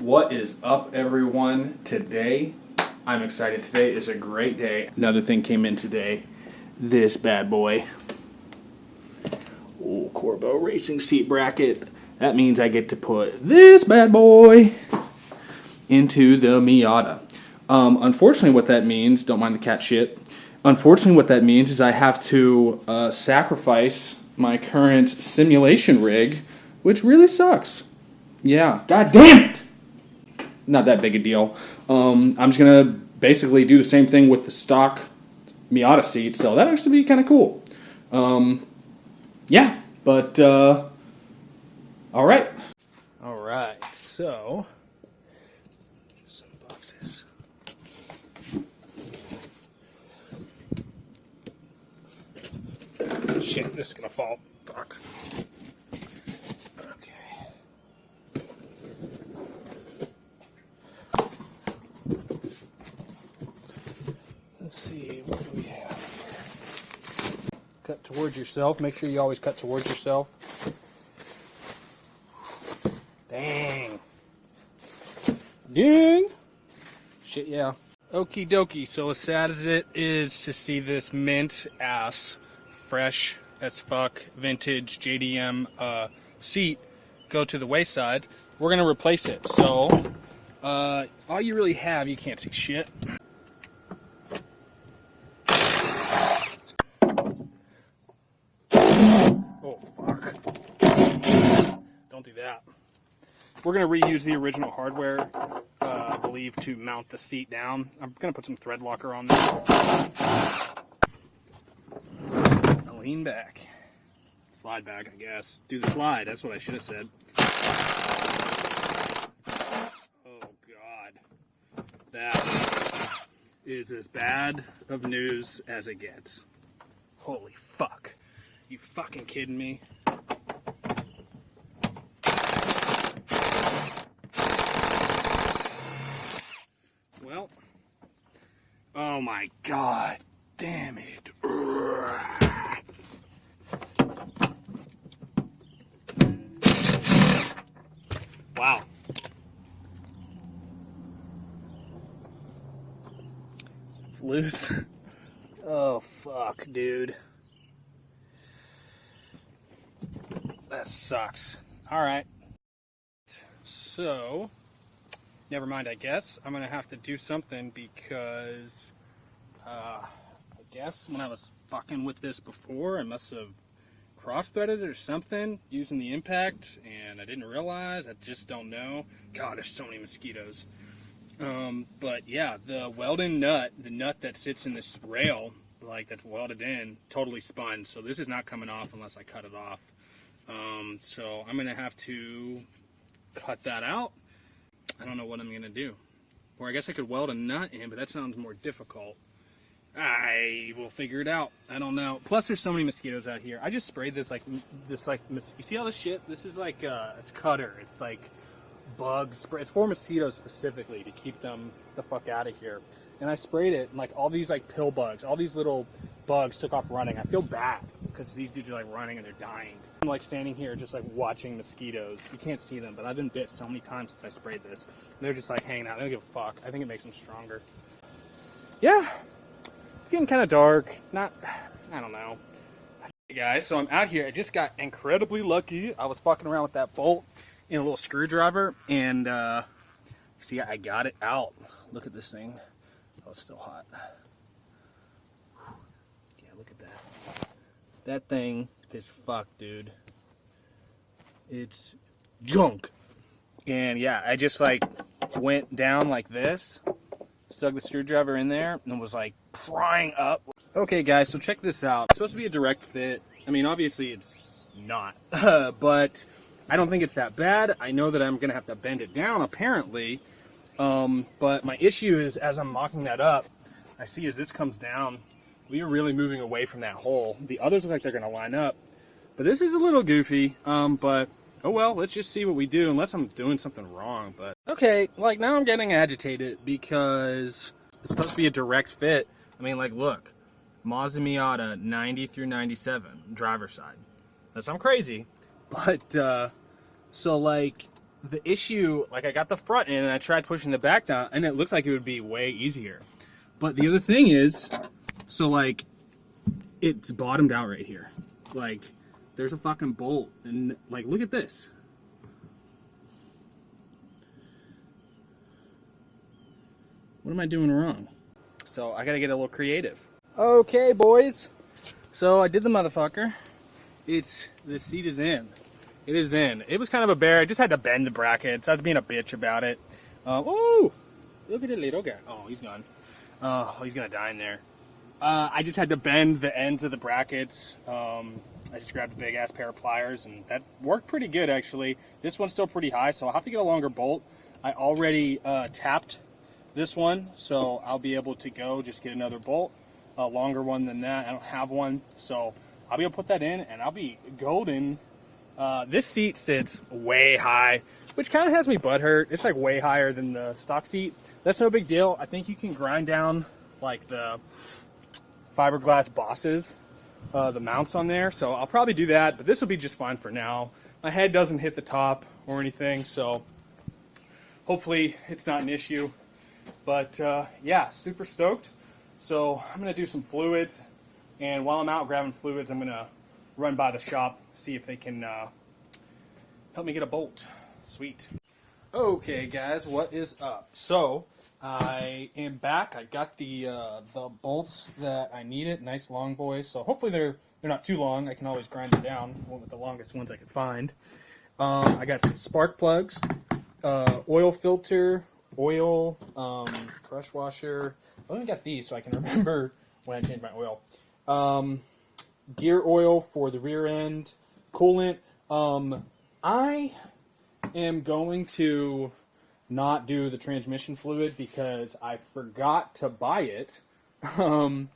What is up, everyone? Today, I'm excited. Today is a great day. Another thing came in today. This bad boy. Oh, Corbeau racing seat bracket. That means I get to put this bad boy into the Miata. Unfortunately, what that means, don't mind the cat shit. Unfortunately, what that means is I have to sacrifice my current simulation rig, which really sucks. Yeah, god damn it! Not that big a deal. I'm just going to basically do the same thing with the stock Miata seat, so that actually be kind of cool. Yeah, but, alright. Alright, so, some boxes. Shit, this is going to fall. Fuck. Let's see, what do we have here? Cut towards yourself. Make sure you always cut towards yourself. Dang. Dang. Shit, yeah. Okie dokie. So as sad as it is to see this mint ass, fresh as fuck, vintage JDM seat go to the wayside, we're going to replace it. So, all you really have, you can't see shit. Oh, fuck. Don't do that. We're going to reuse the original hardware, I believe, to mount the seat down. I'm going to put some thread locker on there. Lean back. Slide back, I guess. Do the slide. That's what I should have said. Oh, God. That is as bad of news as it gets. Holy fuck. You fucking kidding me? Well, oh my god, damn it. Wow. It's loose. Oh fuck, dude. That sucks. Alright. So, never mind, I guess. I'm going to have to do something because, I guess when I was fucking with this before, I must have cross-threaded it or something using the impact, and I didn't realize. I just don't know. God, there's so many mosquitoes. But yeah, the welding nut, the nut that sits in this rail, like that's welded in, totally spun. So this is not coming off unless I cut it off. So I'm going to have to cut that out. I don't know what I'm going to do. Or I guess I could weld a nut in, but that sounds more difficult. I will figure it out. I don't know. Plus there's so many mosquitoes out here. I just sprayed this you see all this shit? This is like, it's cutter. It's like bug spray. It's for mosquitoes specifically to keep them the fuck out of here. And I sprayed it, and like all these like pill bugs, all these little bugs took off running. I feel bad because these dudes are like running and they're dying. I'm like standing here just like watching mosquitoes. You can't see them, but I've been bit so many times since I sprayed this. They're just like hanging out. They don't give a fuck. I think it makes them stronger. Yeah, it's getting kind of dark. I don't know. Hey guys, so I'm out here. I just got incredibly lucky. I was fucking around with that bolt and a little screwdriver, and see, I got it out. Look at this thing. Oh, it's still hot. Yeah, look at that. That thing is fucked, dude. It's junk. And yeah, I just like went down like this, stuck the screwdriver in there, and was like prying up. Okay guys, so check this out. It's supposed to be a direct fit. I mean, obviously it's not, but I don't think it's that bad. I know that I'm gonna have to bend it down apparently. But my issue is, as I'm mocking that up, I see as this comes down, we are really moving away from that hole. The others look like they're going to line up. But this is a little goofy, but oh well, let's just see what we do, unless I'm doing something wrong. But okay, like now I'm getting agitated because it's supposed to be a direct fit. I mean, like, look, Mazda Miata 90 through 97, driver's side. That sounds crazy, but, so like, the issue, like I got the front in and I tried pushing the back down and it looks like it would be way easier. But the other thing is, so like, it's bottomed out right here. Like, there's a fucking bolt and like, look at this. What am I doing wrong? So I gotta get a little creative. Okay, boys. So I did the motherfucker. The seat is in. It is in. It was kind of a bear. I just had to bend the brackets. I was being a bitch about it. Oh, look at the little guy. Oh, he's gone. Oh, he's gonna die in there. I just had to bend the ends of the brackets. I just grabbed a big ass pair of pliers, and that worked pretty good actually. This one's still pretty high, so I'll have to get a longer bolt. I already tapped this one, so I'll be able to go just get another bolt, a longer one than that. I don't have one, so I'll be able to put that in, and I'll be golden. This seat sits way high, which kind of has me butthurt. It's like way higher than the stock seat. That's no big deal. I think you can grind down like the fiberglass bosses, the mounts on there, so I'll probably do that, but this will be just fine for now. My head doesn't hit the top or anything, so hopefully it's not an issue. But yeah, super stoked. So I'm gonna do some fluids, and while I'm out grabbing fluids, I'm gonna run by the shop, see if they can help me get a bolt. Sweet. Okay, guys, what is up? So I am back. I got the bolts that I needed, nice long boys. So hopefully they're not too long. I can always grind them down. Went with the longest ones I could find. I got some spark plugs, oil filter, oil, crush washer. I only got these so I can remember when I change my oil. Gear oil for the rear end, coolant. I am going to not do the transmission fluid because I forgot to buy it. And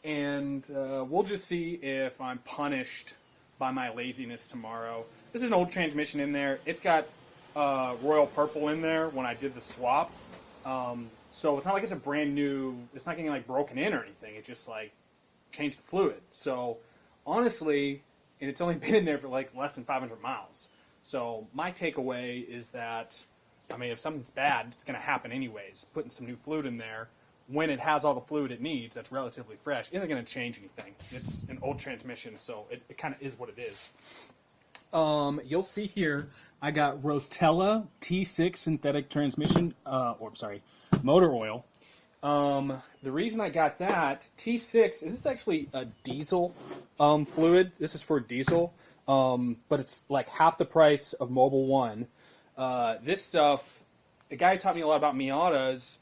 we'll just see if I'm punished by my laziness tomorrow. This is an old transmission in there. It's got royal purple in there when I did the swap. So it's not like it's a brand new, it's not getting like broken in or anything. It just like changed the fluid. So honestly, and it's only been in there for like less than 500 miles. So my takeaway is that, I mean, if something's bad, it's going to happen anyways. Putting some new fluid in there, when it has all the fluid it needs, that's relatively fresh, isn't going to change anything. It's an old transmission, so it kind of is what it is. You'll see here, I got Rotella T6 synthetic transmission, motor oil. The reason I got that, T6, is this actually a diesel fluid. This is for diesel, but it's like half the price of Mobil 1. This stuff, the guy who taught me a lot about Miatas,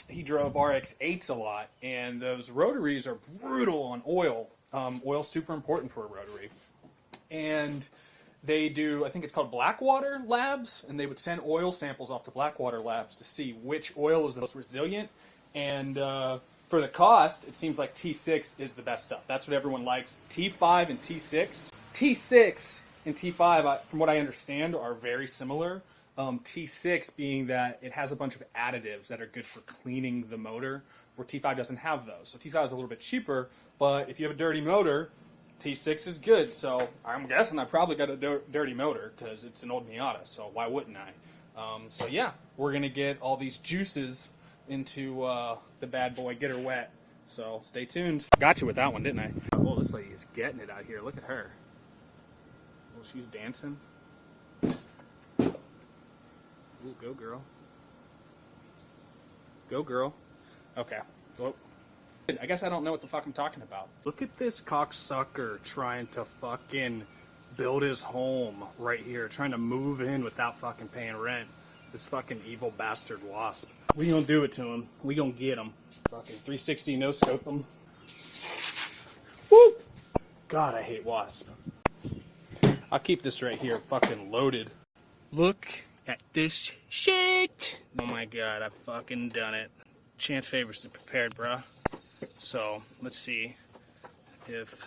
he drove RX-8s a lot, and those rotaries are brutal on oil. Oil's super important for a rotary. And they do, I think it's called Blackwater Labs, and they would send oil samples off to Blackwater Labs to see which oil is the most resilient. And for the cost, it seems like T6 is the best stuff. That's what everyone likes. T5 and T6. T6 and T5, from what I understand, are very similar. T6 being that it has a bunch of additives that are good for cleaning the motor, where T5 doesn't have those. So T5 is a little bit cheaper, but if you have a dirty motor, T6 is good. So I'm guessing I probably got a dirty motor because it's an old Miata, so why wouldn't I? So yeah, we're going to get all these juices into the bad boy, get her wet. So stay tuned. Got you with that one, didn't I? Oh, this lady is getting it out here. Look at her. Oh, she's dancing. Ooh, go girl. Go girl. Okay. Well, I guess I don't know what the fuck I'm talking about. Look at this cocksucker trying to fucking build his home right here, trying to move in without fucking paying rent. This fucking evil bastard wasp. We gonna do it to him. We gonna get him. Fucking 360 no scope him. Woo! God, I hate wasp. I'll keep this right here fucking loaded. Look at this shit. Oh my god, I've fucking done it. Chance favors the prepared, bruh. So, let's see if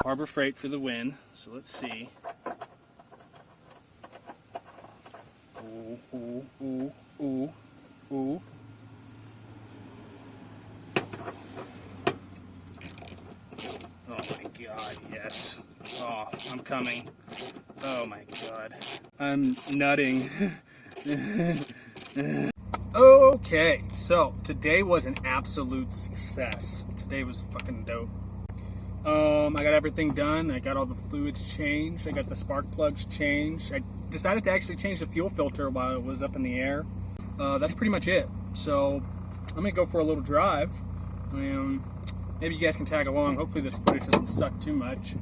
Harbor Freight for the win. So, let's see. Ooh, ooh, ooh, ooh, ooh. Oh my god, yes. Oh, I'm coming. Oh my god. I'm nutting. Okay, so today was an absolute success. Today was fucking dope. I got everything done. I got all the fluids changed. I got the spark plugs changed. I decided to actually change the fuel filter while it was up in the air. That's pretty much it. So I'm gonna go for a little drive. Maybe you guys can tag along. Hopefully this footage doesn't suck too much.